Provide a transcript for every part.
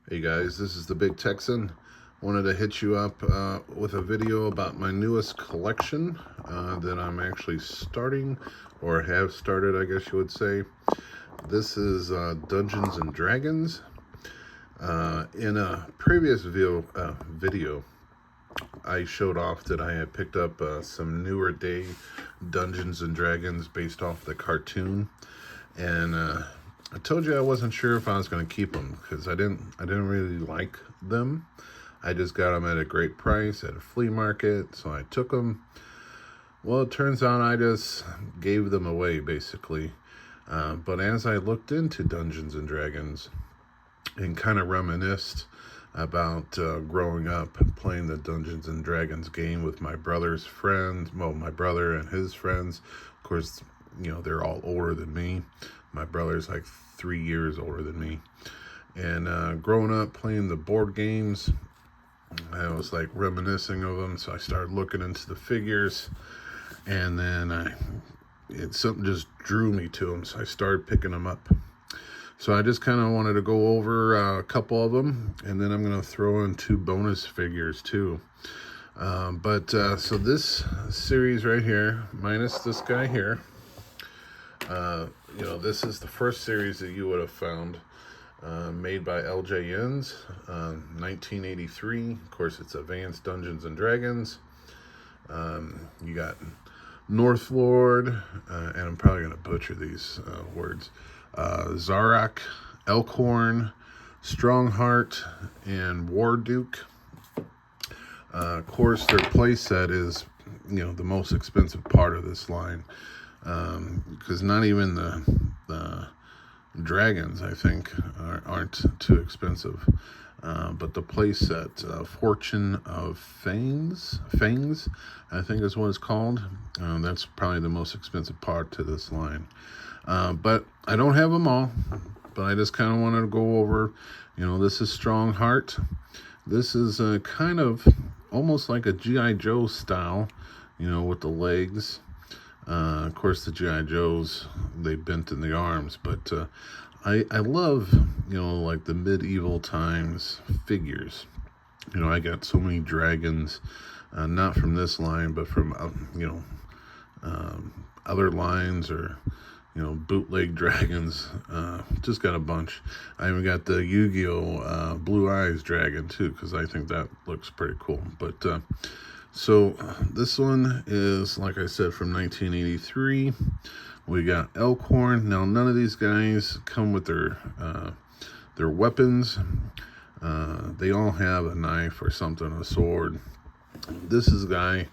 Hey guys, this is the Big Texan. Wanted to hit you up with a video about my newest collection that I'm actually starting, or have started, I guess you would say. This is Dungeons and Dragons. In a previous video, I showed off that I had picked up some newer day Dungeons and Dragons based off the cartoon, and I told you I wasn't sure if I was going to keep them because I didn't really like them. I just got them at a great price at a flea market, so I took them. Well, it turns out I just gave them away basically. But as I looked into Dungeons and Dragons and kind of reminisced about growing up playing the Dungeons and Dragons game with my brother's friends, well, my brother and his friends. Of course, you know, they're all older than me. My brother's like 3 years older than me. And growing up playing the board games, I was like reminiscing of them. So I started looking into the figures, and then something just drew me to them. So I started picking them up. So I just kind of wanted to go over a couple of them, and then I'm going to throw in 2 bonus figures too. So this series right here, minus this guy here, you know, this is the first series that you would have found, made by LJNs, 1983. Of course, it's Advanced Dungeons and Dragons. You got Northlord, and I'm probably going to butcher these words, Zarak, Elkhorn, Strongheart, and Warduke. Of course, their playset is, you know, the most expensive part of this line, because not even the dragons, I think, aren't too expensive. But the playset, Fortune of Fangs, I think is what it's called. That's probably the most expensive part to this line. But I don't have them all, but I just kind of wanted to go over, you know, this is Strongheart. This is kind of almost like a G.I. Joe style, you know, with the legs. Of course, the G.I. Joes, they bent in the arms, but I love, you know, like the medieval times figures. You know, I got so many dragons, not from this line, but from, you know, other lines, or, you know, bootleg dragons. Just got a bunch. I even got the Yu-Gi-Oh! Blue Eyes dragon too, because I think that looks pretty cool. But so this one is, like I said, from 1983. We got Elkhorn. Now, none of these guys come with their weapons. They all have a knife or something, a sword. This is a guy,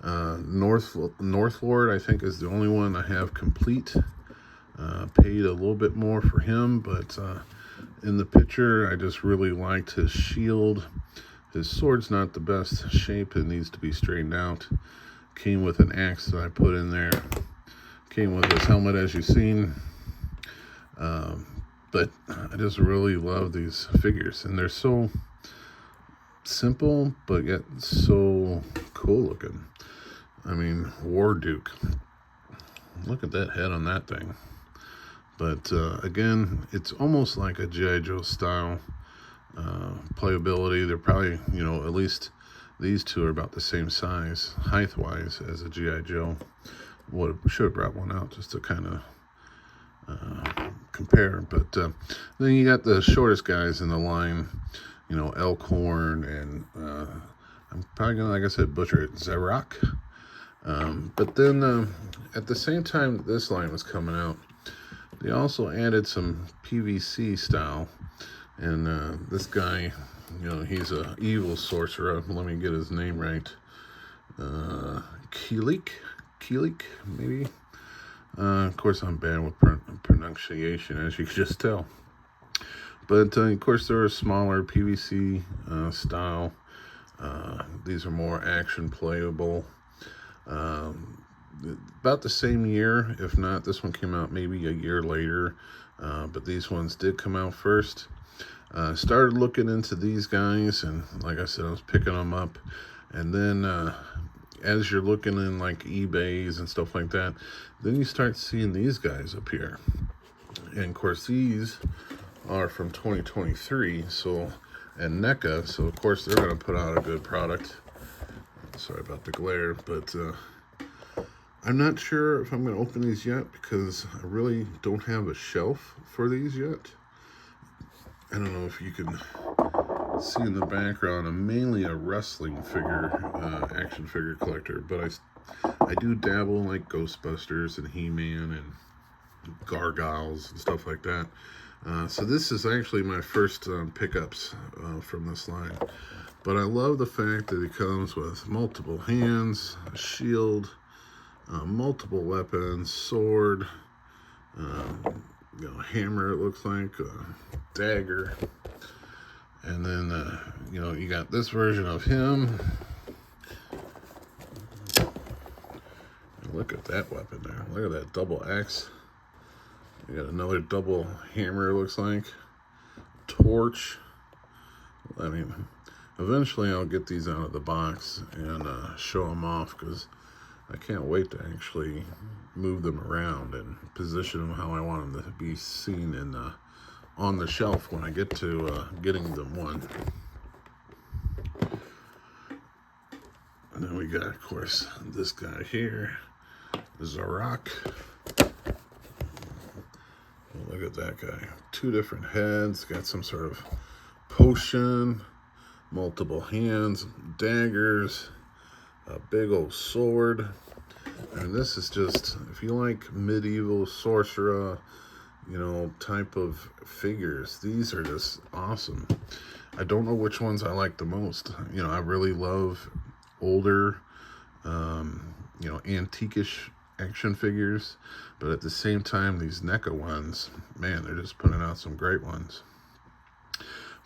Northlord, I think, is the only one I have complete. Paid a little bit more for him, but in the picture, I just really liked his shield. His sword's not the best shape. It needs to be straightened out. Came with an axe that I put in there. Came with his helmet, as you've seen. But I just really love these figures, and they're so simple, but yet so cool looking. I mean, Warduke. Look at that head on that thing. But again, it's almost like a G.I. Joe style playability. They're probably, you know, at least these two are about the same size, height-wise, as a G.I. Joe. Should have brought one out just to kind of compare. But then you got the shortest guys in the line, you know, Elkhorn, and I'm probably going to, like I said, butcher it, Zarak. But then at the same time this line was coming out, they also added some PVC style. And this guy, you know, he's a evil sorcerer. Let me get his name right. Keelik, maybe. Of course, I'm bad with pronunciation, as you can just tell. But of course, there are smaller PVC style. These are more action playable. About the same year, if not, this one came out maybe a year later. But these ones did come out first. Started looking into these guys, and like I said, I was picking them up. And then as you're looking in like eBays and stuff like that, then you start seeing these guys appear. And of course, these are from 2023, so, and NECA, so of course they're going to put out a good product. Sorry about the glare, but I'm not sure if I'm going to open these yet because I really don't have a shelf for these yet. I don't know if you can see in the background, I'm mainly a wrestling figure, action figure collector, but I do dabble in like Ghostbusters and He-Man and Gargoyles and stuff like that. So this is actually my first pickups from this line. But I love the fact that it comes with multiple hands, a shield, multiple weapons, sword, hammer it looks like, dagger. And then, you got this version of him. Look at that weapon there. Look at that double axe. You got another double hammer, it looks like. Torch. I mean, eventually I'll get these out of the box and show them off because I can't wait to actually move them around and position them how I want them to be seen in on the shelf when I get to getting them one. And then we got, of course, this guy here, Zarak. Look at that guy. 2 different heads, got some sort of potion, multiple hands, daggers, a big old sword. And this is just, if you like medieval sorcerer, type of figures, these are just awesome. I don't know which ones I like the most. I really love older, antiquish action figures, but at the same time, these NECA ones, man, they're just putting out some great ones.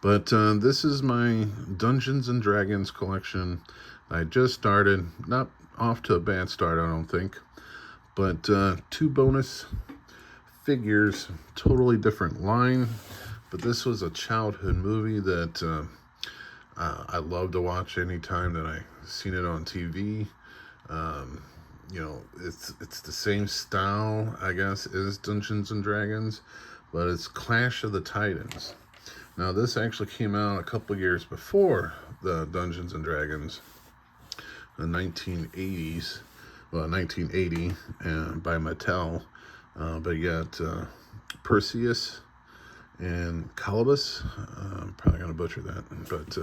But this is my Dungeons and Dragons collection. I just started, not off to a bad start, I don't think, but 2 bonus figures, totally different line, but this was a childhood movie that I love to watch anytime that I seen it on TV. It's the same style, I guess, as Dungeons and Dragons, but it's Clash of the Titans. Now, this actually came out a couple years before the Dungeons and Dragons, the 1980s, well, 1980, by Mattel. But you got Perseus and Calibos. I'm probably going to butcher that, but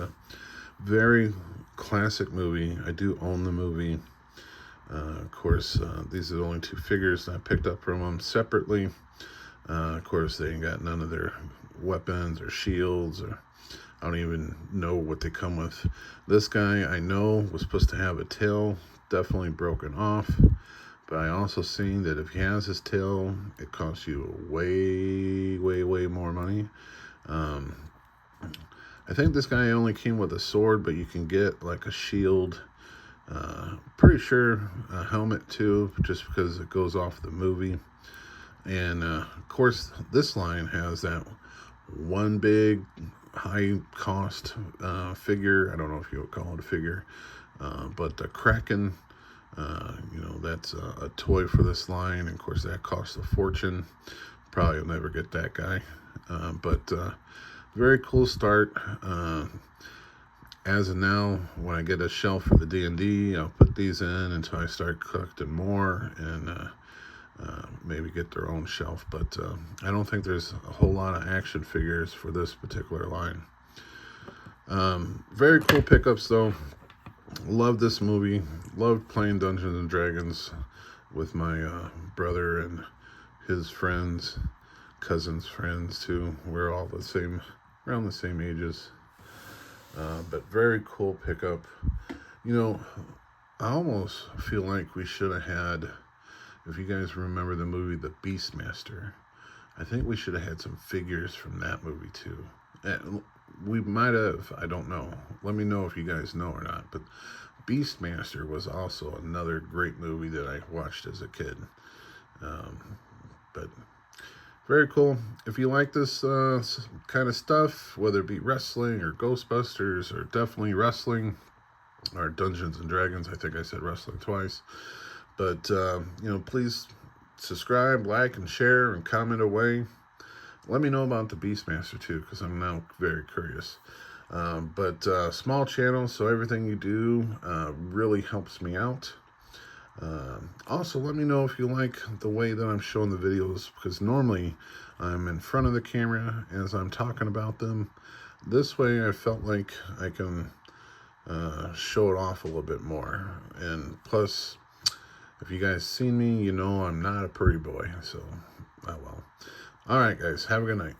very classic movie. I do own the movie. Of course, these are the only 2 figures that I picked up from them separately. Of course, they ain't got none of their weapons or shields, or I don't even know what they come with. This guy I know was supposed to have a tail, definitely broken off, but I also seen that if he has his tail, it costs you way more money. I think this guy only came with a sword, but you can get like a shield, pretty sure a helmet too, just because it goes off the movie. And of course, this line has that one big high cost figure. I don't know if you would call it a figure, but the Kraken, that's a toy for this line. And of course, that costs a fortune. Probably will never get that guy, but very cool start. As of now, when I get a shelf for the D&D, I'll put these in until I start collecting more and maybe get their own shelf. But I don't think there's a whole lot of action figures for this particular line. Very cool pickups, though. Love this movie. Loved playing Dungeons and Dragons with my brother and his friends, cousins' friends too. We're all around the same ages. But very cool pickup. I almost feel like we should have had, if you guys remember the movie The Beastmaster, I think we should have had some figures from that movie too. And we might have, I don't know. Let me know if you guys know or not. But Beastmaster was also another great movie that I watched as a kid. But very cool. If you like this kind of stuff, whether it be wrestling or Ghostbusters or definitely wrestling or Dungeons and Dragons, I think I said wrestling twice. But, please subscribe, like, and share, and comment away. let me know about the Beastmaster too, because I'm now very curious. But small channel, so everything you do really helps me out. Also, let me know if you like the way that I'm showing the videos, because normally I'm in front of the camera as I'm talking about them. This way I felt like I can show it off a little bit more. And plus, if you guys seen me, you know I'm not a pretty boy, so oh well. Alright guys, have a good night.